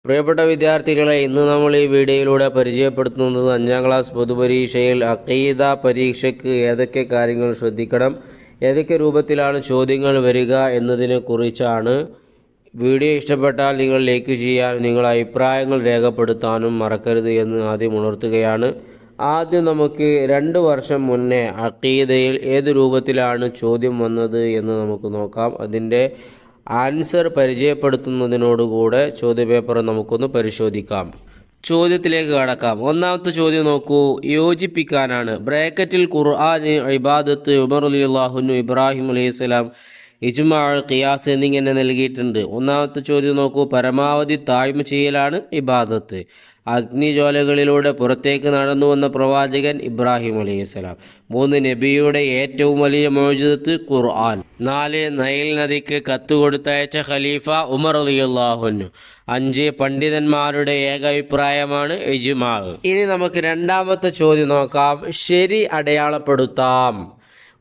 പ്രിയപ്പെട്ട വിദ്യാർത്ഥികളെ, ഇന്ന് നമ്മൾ ഈ വീഡിയോയിലൂടെ പരിചയപ്പെടുത്തുന്നത് 5ാം ക്ലാസ് പൊതുപരീക്ഷയിൽ അഖീദ പരീക്ഷയ്ക്ക് ഏതൊക്കെ കാര്യങ്ങൾ ശ്രദ്ധിക്കണം, ഏതൊക്കെ രൂപത്തിലാണ് ചോദ്യങ്ങൾ വരിക എന്നതിനെ കുറിച്ചാണ്. വീഡിയോ ഇഷ്ടപ്പെട്ടാൽ നിങ്ങൾ ലൈക്ക് ചെയ്യാനും നിങ്ങളുടെ അഭിപ്രായങ്ങൾ രേഖപ്പെടുത്താനും മറക്കരുത് എന്ന് ആദ്യം ഉണർത്തുകയാണ്. ആദ്യം നമുക്ക് 2 വർഷം മുന്നേ അഖീദയിൽ ഏത് രൂപത്തിലാണ് ചോദ്യം വന്നത് എന്ന് നമുക്ക് നോക്കാം. അതിൻ്റെ ആൻസർ പരിചയപ്പെടുത്തുന്നതിനോടുകൂടെ ചോദ്യപേപ്പർ നമുക്കൊന്ന് പരിശോധിക്കാം. ചോദ്യത്തിലേക്ക് കടക്കാം. ഒന്നാമത്തെ ചോദ്യം നോക്കൂ, യോജിപ്പിക്കാനാണ്. ബ്രാക്കറ്റിൽ ഖുർആൻ, ഇബാദത്ത്, ഉമർ റളിയല്ലാഹു അൻഹു, ഇബ്രാഹിം അലൈഹിസ്സലാം, ഇജ്മാ, ഖിയാസ് എന്നിങ്ങനെ നൽകിയിട്ടുണ്ട്. ഒന്നാമത്തെ ചോദ്യം നോക്കൂ, പരമാവധി താഴ്മ ചെയ്യലാണ് ഇബാദത്ത്. അഗ്നിജ്വാലകളിലൂടെ പുറത്തേക്ക് നടന്നു വന്ന പ്രവാചകൻ ഇബ്രാഹിം അലൈഹിസ്സലാം. 3 നബിയുടെ ഏറ്റവും വലിയ മുഅ്ജിസത്ത് ഖുർആൻ. 4 നൈൽ നദിക്ക് കത്ത് കൊടുത്തയച്ച ഖലീഫ ഉമർ റളിയല്ലാഹു അൻഹു. 5 പണ്ഡിതന്മാരുടെ ഏകാഭിപ്രായമാണ് ഇജ്മാ. ഇനി നമുക്ക് രണ്ടാമത്തെ ചോദ്യം നോക്കാം. ശരി അടയാളപ്പെടുത്താം.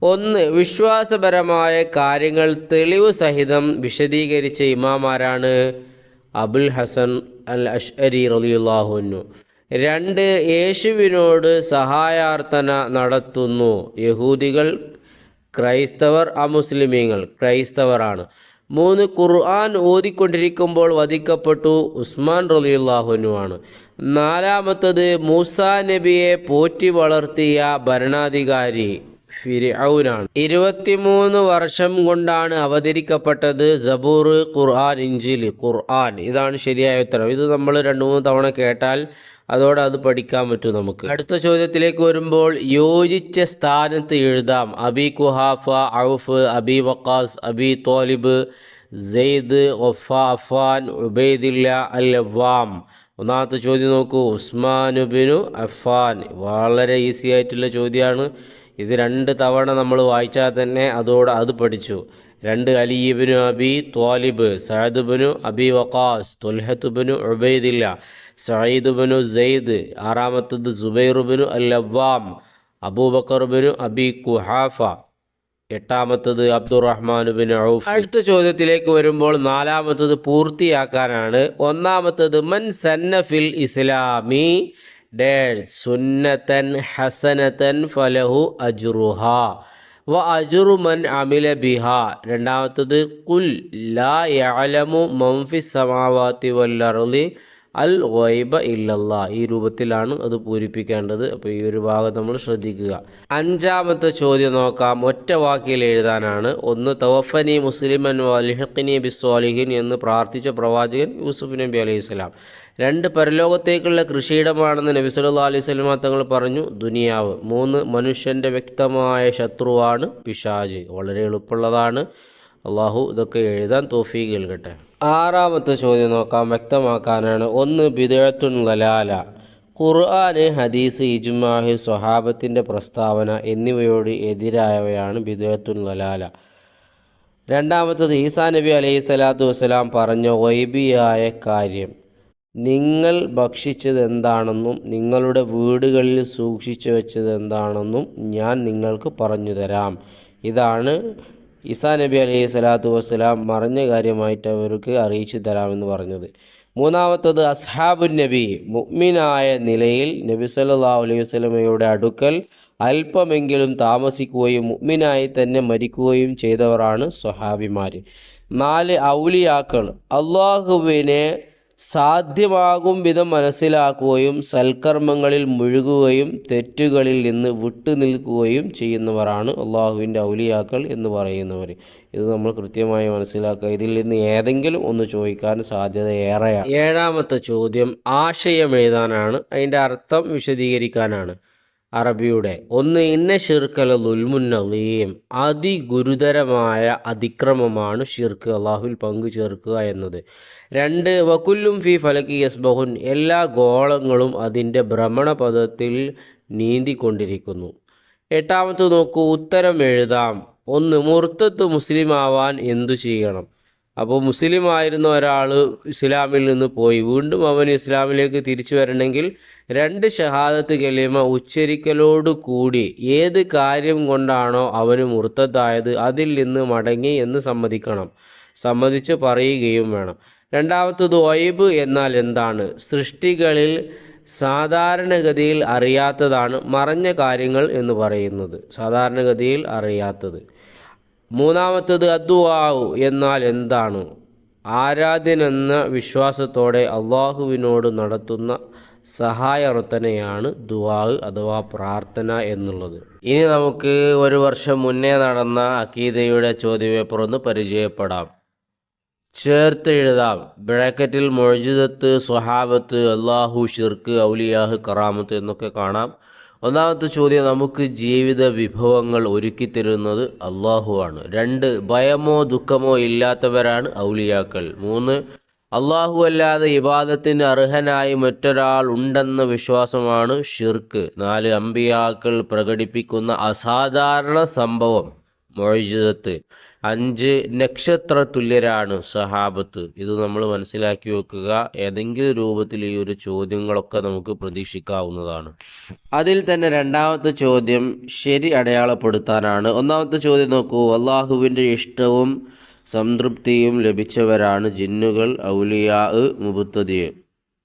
1. വിശ്വാസപരമായ കാര്യങ്ങൾ തെളിവ് സഹിതം വിശദീകരിച്ച ഇമാമാരാണ് അബുൽ ഹസൻ അൽ അശ്അരി റളിയല്ലാഹു അൻഹു. 2. യേശുവിനോട് സഹായാർത്ഥന നടത്തുന്നു. യഹൂദികൾ ക്രൈസ്തവർ, അമുസ്ലിമീങ്ങൾ ക്രൈസ്തവരാണ്. 3. ഖുർആൻ ഓതിക്കൊണ്ടിരിക്കുമ്പോൾ വധിക്കപ്പെട്ടു ഉസ്മാൻ റളിയല്ലാഹു അൻഹു ആണ്. 4. മൂസാ നബിയെ പോറ്റി വളർത്തിയ ഭരണാധികാരി ഫിർഔനാണ്. 23 വർഷം കൊണ്ടാണ് അവതരിക്കപ്പെട്ടത് സബൂർ, ഖുർആൻ, ഇഞ്ചീൽ, ഖുർആൻ. ഇതാണ് ശരിയായ ഉത്തരം. ഇത് നമ്മൾ 2-3 തവണ കേട്ടാൽ അതോടെ അത് പഠിക്കാൻ പറ്റും നമുക്ക്. അടുത്ത ചോദ്യത്തിലേക്ക് വരുമ്പോൾ യോജിച്ച സ്ഥാനത്ത് എഴുതാം. അബി കുഹാഫ, ഔഫ്, അബി വക്കാസ്, അബി തോലിബ്, സെയ്ദ്, അഫാൻ, ഉബൈദില്ല, അൽ അവ്വാം. ഒന്നാമത്തെ ചോദ്യം നോക്കൂ, ഉസ്മാനുബിനു അഫാൻ. വളരെ ഈസി ആയിട്ടുള്ള ചോദ്യമാണ്. ഇത് 2 തവണ നമ്മൾ വായിച്ചാൽ തന്നെ അതോടെ അത് പഠിച്ചു. 2 അലിബിനു അബി ത്വാലിബ്, സഅദുബിനു അബി വക്കാസ്, തുൽഹത്തുബിനു ഉബൈദില്ല, സഈദുബിനു സെയ്ദ്. 6. സുബൈറുബിനു അൽ അവ്വാം, അബൂബക്കർബിനു അബി കുഹാഫ. 8. അബ്ദുറഹ്മാനുബിൻ ഔഫ്. അടുത്ത ചോദ്യത്തിലേക്ക് വരുമ്പോൾ 4 പൂർത്തിയാക്കാനാണ്. 1. മൻ സന്നഫിൽ ഇസ്ലാമി സുന്നതൻ ഹസനതൻ ഫലഹു അജ്റുഹാ വ അജ്റു മൻ അമില ബിഹാ. 2. ഖുൽ ലാ യഅലമു മൻ ഫിസ് സമാവാതി വൽ അർളി അൽ ഗൈബ ഇല്ലല്ലാ. ഈ രൂപത്തിലാണ് അത് പൂരിപ്പിക്കേണ്ടത്. അപ്പോൾ ഈ ഒരു ഭാഗം നമ്മൾ ശ്രദ്ധിക്കുക. 5ാമത്തെ ചോദ്യം നോക്കാം. ഒറ്റ വാക്കിൽ എഴുതാനാണ്. 1. തവഫനി മുസ്ലിമൻ വൽഹിഖ്നി ബിസ്സാലിഹിൻ എന്ന് പ്രാർത്ഥിച്ച പ്രവാചകൻ യൂസുഫ് നബി അലൈഹിസ്സലാം. 2. പരലോകത്തേക്കുള്ള കൃഷിയിടമാണെന്ന് നബി സല്ലല്ലാഹു അലൈഹി വസല്ലം തങ്ങൾ പറഞ്ഞു, ദുനിയാവ്. 3. മനുഷ്യൻ്റെ വ്യക്തമായ ശത്രുവാണ് പിശാച്. വളരെ എളുപ്പമുള്ളതാണ്. അള്ളാഹു ഇതൊക്കെ എഴുതാൻ തൗഫീഖ് നൽകട്ടെ. 6ാമത്തെ ചോദ്യം നോക്കാം. വ്യക്തമാക്കാനാണ്. 1. ബിദ്അത്തുൻ ളലാല. ഖുർആന്, ഹദീസ്, ഇജ്മാഅ്, സ്വഹാബത്തിൻ്റെ പ്രസ്താവന എന്നിവയോട് എതിരായവയാണ് ബിദ്അത്തുൻ ളലാല. 2. ഈസാ നബി അലൈഹി സ്വലാത്തു വസ്സലാം പറഞ്ഞ ഗൈബിയായ കാര്യം. നിങ്ങൾ ഭക്ഷിച്ചത് എന്താണെന്നും നിങ്ങളുടെ വീടുകളിൽ സൂക്ഷിച്ചു വെച്ചത് എന്താണെന്നും ഞാൻ നിങ്ങൾക്ക് പറഞ്ഞു തരാം. ഇതാണ് ഈസാ നബി അലൈഹി സ്വലാത്തു വസ്സലാം മറഞ്ഞ കാര്യമായിട്ട് അവർക്ക് അറിയിച്ചു തരാമെന്ന് പറഞ്ഞത്. 3. അസ്ഹാബുൻ നബി. മുഅ്മിനായ നിലയിൽ നബി സല്ലല്ലാഹു അലൈഹി വസല്ലമയുടെ അടുക്കൽ അല്പമെങ്കിലും താമസിക്കുകയും മുഅ്മിനായി തന്നെ മരിക്കുകയും ചെയ്തവരാണ് സ്വഹാബിമാർ. 4. ഔലിയാക്കൾ. അള്ളാഹുവിനെ സാധ്യമാകും വിധം മനസ്സിലാക്കുകയും സൽക്കർമ്മങ്ങളിൽ മുഴുകുകയും തെറ്റുകളിൽ നിന്ന് വിട്ടുനിൽക്കുകയും ചെയ്യുന്നവരാണ് അള്ളാഹുവിൻ്റെ ഔലിയാക്കൾ എന്ന് പറയുന്നവർ. ഇത് നമ്മൾ കൃത്യമായി മനസ്സിലാക്കുക. ഇതിൽ നിന്ന് ഏതെങ്കിലും ഒന്ന് ചോദിക്കാൻ സാധ്യത ഏറെയാണ്. 7ാമത്തെ ചോദ്യം ആശയം എഴുതാനാണ്. അതിൻ്റെ അർത്ഥം വിശദീകരിക്കാനാണ്. അറബിയുടെ. 1. ഇന്ന ഷിർക്കല ദുൽമുൻ അളീം. അതിഗുരുതരമായ അതിക്രമമാണ് ഷിർക്ക്, അള്ളാഹുവിൽ പങ്കു ചേർക്കുക എന്നത്. 2. വകുല്ലും ഫി ഫലക്കി യസ്ബഹുൻ. എല്ലാ ഗോളങ്ങളും അതിൻ്റെ ഭ്രമണപഥത്തിൽ നീന്തിക്കൊണ്ടിരിക്കുന്നു. 8ാമത്തെ നോക്കൂ, ഉത്തരം എഴുതാം. 1. മുർത്തത്ത് മുസ്ലിമാവാൻ എന്തു ചെയ്യണം? അപ്പോൾ മുസ്ലിം ആയിരുന്ന ഒരാൾ ഇസ്ലാമിൽ നിന്ന് പോയി വീണ്ടും അവൻ ഇസ്ലാമിലേക്ക് തിരിച്ചു വരണമെങ്കിൽ 2 ഷഹാദത്ത് കലിമ ഉച്ചരിക്കലോട് കൂടി ഏത് കാര്യം കൊണ്ടാണോ അവന് മുർത്തദായത് അതിൽ നിന്ന് മടങ്ങി എന്ന് സമ്മതിക്കണം. സമ്മതിച്ച് പറയുകയും വേണം. രണ്ടാമത്തത് ഒയ്ബ് എന്നാൽ എന്താണ്? സൃഷ്ടികളിൽ സാധാരണഗതിയിൽ അറിയാത്തതാണ് മറഞ്ഞ കാര്യങ്ങൾ എന്ന് പറയുന്നത്, സാധാരണഗതിയിൽ അറിയാത്തത്. മൂന്നാമത്തത് അദ്ദുആഉ എന്നാൽ എന്താണ്? ആരാധ്യനെന്ന വിശ്വാസത്തോടെ അള്ളാഹുവിനോട് നടത്തുന്ന സഹായാർത്ഥനയാണ് ദുആ അഥവാ പ്രാർത്ഥന എന്നുള്ളത്. ഇനി നമുക്ക് ഒരു വർഷം മുന്നേ നടന്ന അഖീദയുടെ ചോദ്യപേപ്പർ ഒന്ന് പരിചയപ്പെടാം. ചേർത്ത് എഴുതാം. ബ്രാക്കറ്റിൽ മുഅ്ജിസത്ത്, സ്വഹാബത്ത്, അള്ളാഹു, ഷിർക്ക്, ഔലിയാഹ്, കറാമത്ത് എന്നൊക്കെ കാണാം. ഒന്നാമത്തെ ചോദ്യം, നമുക്ക് ജീവിത വിഭവങ്ങൾ ഒരുക്കി തരുന്നത് അള്ളാഹുവാണ്. 2, ഭയമോ ദുഃഖമോ ഇല്ലാത്തവരാണ് ഔലിയാക്കൾ. 3, അള്ളാഹു അല്ലാതെ ഇബാദത്തിന് അർഹനായി മറ്റൊരാൾ ഉണ്ടെന്ന വിശ്വാസമാണ് ഷിർക്ക്. 4, അമ്പിയാക്കൾ പ്രകടിപ്പിക്കുന്ന അസാധാരണ സംഭവം മുഅ്ജിസത്ത്. 5, നക്ഷത്ര തുല്യരാണ് സഹാബത്ത്. ഇത് നമ്മൾ മനസ്സിലാക്കി വെക്കുക. ഏതെങ്കിലും രൂപത്തിൽ ഈ ഒരു ചോദ്യങ്ങളൊക്കെ നമുക്ക് പ്രതീക്ഷിക്കാവുന്നതാണ്. അതിൽ തന്നെ രണ്ടാമത്തെ ചോദ്യം ശരി അടയാളപ്പെടുത്താനാണ്. ഒന്നാമത്തെ ചോദ്യം നോക്കൂ. അള്ളാഹുവിൻ്റെ ഇഷ്ടവും സംതൃപ്തിയും ലഭിച്ചവരാണ് ജിന്നുകൾ, ഔലിയാ, മുബത്തദി.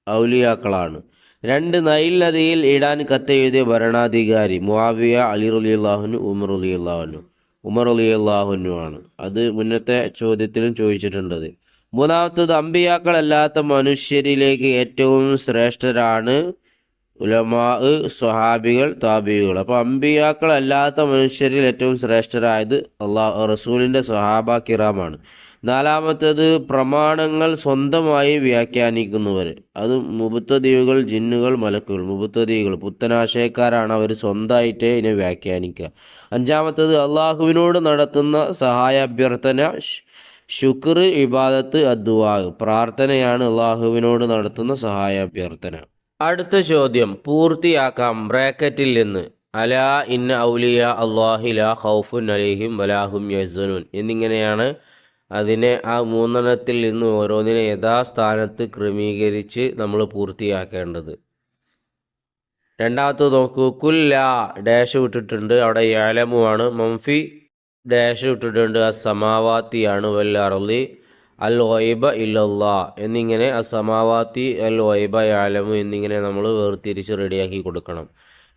ഔലിയാക്കളാണ്. 2, നൈൽ നദിയിൽ ഇടാൻ കത്തെഴുതിയ ഭരണാധികാരി മുആവിയ, അലി റളിയല്ലാഹു, ഉമർ റളിയല്ലാഹു. ഉമർ റളിയല്ലാഹു ആണ്. അത് മുന്നത്തെ ചോദ്യത്തിലും ചോദിച്ചിട്ടുണ്ടത്. മൂന്നാമത്തത്, അമ്പിയാക്കളല്ലാത്ത മനുഷ്യരിലേക്ക് ഏറ്റവും ശ്രേഷ്ഠരാണ് ഉലമാ, സ്വഹാബികൾ, താബികൾ. അപ്പോൾ അമ്പിയാക്കളല്ലാത്ത മനുഷ്യരിൽ ഏറ്റവും ശ്രേഷ്ഠരായത് റസൂലിൻ്റെ സ്വഹാബ കിറാമാണ്. 4, പ്രമാണങ്ങൾ സ്വന്തമായി വ്യാഖ്യാനിക്കുന്നവർ. അത് മുബത്തദീകൾ, ജിന്നുകൾ, മലക്കുകൾ. മുബത്തദീകൾ പുത്തനാശയക്കാരാണ്, അവർ സ്വന്തമായിട്ട് ഇതിനെ വ്യാഖ്യാനിക്കുക. 5, അള്ളാഹുവിനോട് നടത്തുന്ന സഹായ അഭ്യർത്ഥന, ശുക്ർ, ഇബാദത്ത്, അദ്ദുആ. പ്രാർത്ഥനയാണ് അള്ളാഹുവിനോട് നടത്തുന്ന സഹായ അഭ്യർത്ഥന. അടുത്ത ചോദ്യം പൂർത്തിയാക്കാം. ബ്രാക്കറ്റിൽ നിന്ന് അലാ ഇന്ന ഔലിയ അല്ലാഹി ലാ ഖൗഫുൻ അലൈഹിം വലാഹും യഹ്സനൂൻ എന്നിങ്ങനെയാണ്. അതിനെ ആ 3 നിന്ന് ഓരോന്നിനെ യഥാസ്ഥാനത്ത് ക്രമീകരിച്ച് നമ്മൾ പൂർത്തിയാക്കേണ്ടത്. രണ്ടാമത്തെ നോക്കൂ. കുല്ല ഡാഷ് വിട്ടിട്ടുണ്ട്, അവിടെ യഅലമുമാണ്. മംഫി ഡാഷ് വിട്ടിട്ടുണ്ട്, അസ്സമാവാത്തിയാണ്. വൽ അർളി അൽ ഗൈബ ഇല്ലല്ലാ എന്നിങ്ങനെ അസ്സമാവാത്തി, അൽ ഗൈബ, യഅലമു എന്നിങ്ങനെ നമ്മൾ വേർതിരിച്ച് റെഡിയാക്കി കൊടുക്കണം.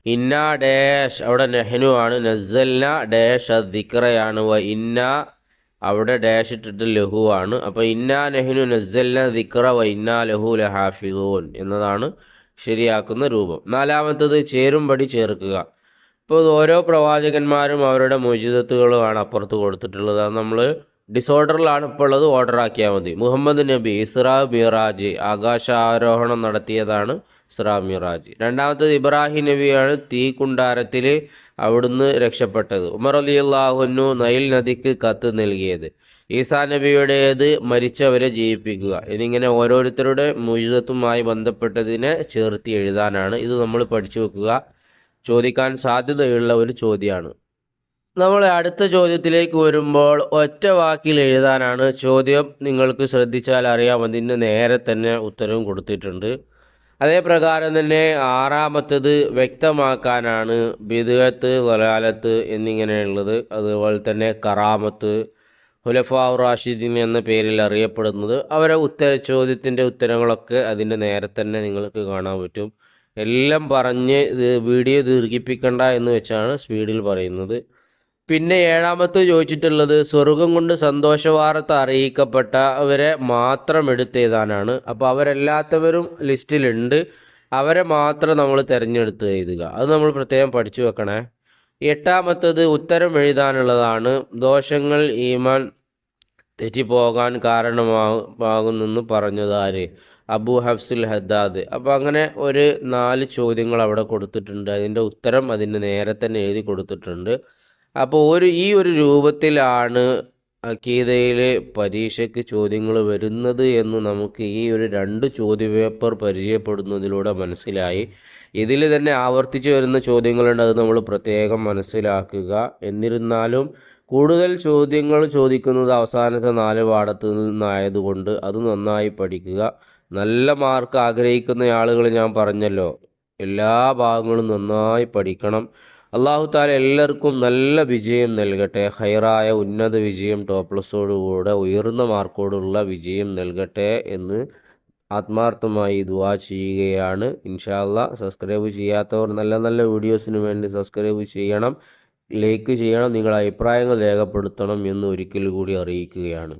ഇന്ന ഡാഷ് അവിടെ നെഹ്നു ആണ്. നസ്സൽന ഡാഷ് ദിക്റയാണ്. വ ഇന്ന അവിടെ ഡാഷ് ഇട്ടിട്ട് ലഹു ആണ്. അപ്പോൾ ഇന്നാ നെഹ്നു നസ്സൽന ദിക്റ വ ഇന്നാ ലഹു ലഹാഫിളൂൻ എന്നതാണ് ശരിയാക്കുന്ന രൂപം. 4, ചേരുംപടി ചേർക്കുക. ഇപ്പോൾ ഓരോ പ്രവാചകന്മാരും അവരുടെ മുഅ്ജിസത്തുകളുമാണ് അപ്പുറത്ത് കൊടുത്തിട്ടുള്ളത്. അത് നമ്മൾ ഡിസോർഡറിലാണ് ഇപ്പോൾ ഉള്ളത്, ഓർഡർ ആക്കിയാൽ മതി. മുഹമ്മദ് നബി ഇസ്രാ മിറാജ്, ആകാശാരോഹണം നടത്തിയതാണ് ഇസ്രാ മിറാജ്. രണ്ടാമത്തത് ഇബ്രാഹിം നബിയാണ്, തീക്കുണ്ടാരത്തിൽ അവിടുന്ന് രക്ഷപ്പെട്ടത്. ഉമർ റളിയല്ലാഹു അൻഹു നൈൽ നദിക്ക് കത്ത് നൽകിയത്. ഈസാ നബിയുടേത് മരിച്ചവരെ ജീവിപ്പിക്കുക. എന്നിങ്ങനെ ഓരോരുത്തരുടെ മുഅ്ജിസത്തുമായി ബന്ധപ്പെട്ടതിനെ ചേർത്തി എഴുതാനാണ്. ഇത് നമ്മൾ പഠിച്ചു വെക്കുക, ചോദിക്കാൻ സാധ്യതയുള്ള ഒരു ചോദ്യമാണ്. നമ്മൾ അടുത്ത ചോദ്യത്തിലേക്ക് വരുമ്പോൾ ഒറ്റ വാക്കിൽ എഴുതാനാണ് ചോദ്യം. നിങ്ങൾക്ക് ശ്രദ്ധിച്ചാൽ അറിയാം, അതിന് നേരെ തന്നെ ഉത്തരവും കൊടുത്തിട്ടുണ്ട്. അതേ പ്രകാരം തന്നെ 6 വ്യക്തമാക്കാനാണ്. ബിദ്അത്ത്, ളലാലത്ത് എന്നിങ്ങനെയുള്ളത്. അതുപോലെ തന്നെ കറാമത്ത്, ഖുലഫാ റാഷിദീൻ എന്ന പേരിൽ അറിയപ്പെടുന്നത്. അവരെ ചോദ്യത്തിൻ്റെ ഉത്തരങ്ങളൊക്കെ അതിൻ്റെ നേരെ തന്നെ നിങ്ങൾക്ക് കാണാൻ പറ്റും. എല്ലാം പറഞ്ഞ് വീഡിയോ ദീർഘിപ്പിക്കണ്ട എന്ന് വെച്ചാണ് സ്പീഡിൽ പറയുന്നത്. പിന്നെ 7 ചോദിച്ചിട്ടുള്ളത് സ്വർഗം കൊണ്ട് സന്തോഷവാർത്ത അറിയിക്കപ്പെട്ട അവരെ മാത്രം എടുത്തെഴുതാനാണ്. അപ്പോൾ അവരെല്ലാത്തവരും ലിസ്റ്റിലുണ്ട്, അവരെ മാത്രം നമ്മൾ തിരഞ്ഞെടുത്ത് എഴുതുക. അത് നമ്മൾ പ്രത്യേകം പഠിച്ചു വെക്കണേ. 8 ഉത്തരം എഴുതാനുള്ളതാണ്. ദോഷങ്ങൾ ഈമാൻ തെറ്റിപ്പോകാൻ കാരണമാകുന്നെന്ന് പറഞ്ഞത് ആര്? അബൂ ഹഫ്സുൽ ഹദ്ദാദ്. അപ്പോൾ അങ്ങനെ ഒരു 4 ചോദ്യങ്ങൾ അവിടെ കൊടുത്തിട്ടുണ്ട്. അതിൻ്റെ ഉത്തരം അതിൻ്റെ നേരെ തന്നെ എഴുതി കൊടുത്തിട്ടുണ്ട്. അപ്പോൾ ഈ ഒരു രൂപത്തിലാണ് അഖീദയിലെ പരീക്ഷയ്ക്ക് ചോദ്യങ്ങൾ വരുന്നത് എന്ന് നമുക്ക് ഈ ഒരു 2 ചോദ്യപേപ്പർ പരിചയപ്പെടുന്നതിലൂടെ മനസ്സിലായി. ഇതിൽ തന്നെ ആവർത്തിച്ച് വരുന്ന ചോദ്യങ്ങളുണ്ട്, അത് നമ്മൾ പ്രത്യേകം മനസ്സിലാക്കുക. എന്നിരുന്നാലും കൂടുതൽ ചോദ്യങ്ങൾ ചോദിക്കുന്നത് അവസാനത്തെ 4 പാഠത്തിൽ നിന്നായതുകൊണ്ട് അത് നന്നായി പഠിക്കുക. നല്ല മാർക്ക് ആഗ്രഹിക്കുന്ന ആളുകൾ ഞാൻ പറഞ്ഞല്ലോ, എല്ലാ ഭാഗങ്ങളും നന്നായി പഠിക്കണം. അള്ളാഹു താല എല്ലാവർക്കും നല്ല വിജയം നൽകട്ടെ. ഹൈറായ ഉന്നത വിജയം, ടോപ്പ്ലസോടുകൂടെ ഉയർന്ന മാർക്കോടുള്ള വിജയം നൽകട്ടെ എന്ന് ആത്മാർത്ഥമായി ദുആ ചെയ്യുകയാണ്. ഇൻഷാ അല്ലാഹ് സബ്സ്ക്രൈബ് ചെയ്യാത്തവർ നല്ല നല്ല വീഡിയോസിന് വേണ്ടി സബ്സ്ക്രൈബ് ചെയ്യണം, ലൈക്ക് ചെയ്യണം, നിങ്ങളുടെ അഭിപ്രായങ്ങൾ രേഖപ്പെടുത്തണം എന്ന് ഒരിക്കൽ കൂടി അറിയിക്കുകയാണ്.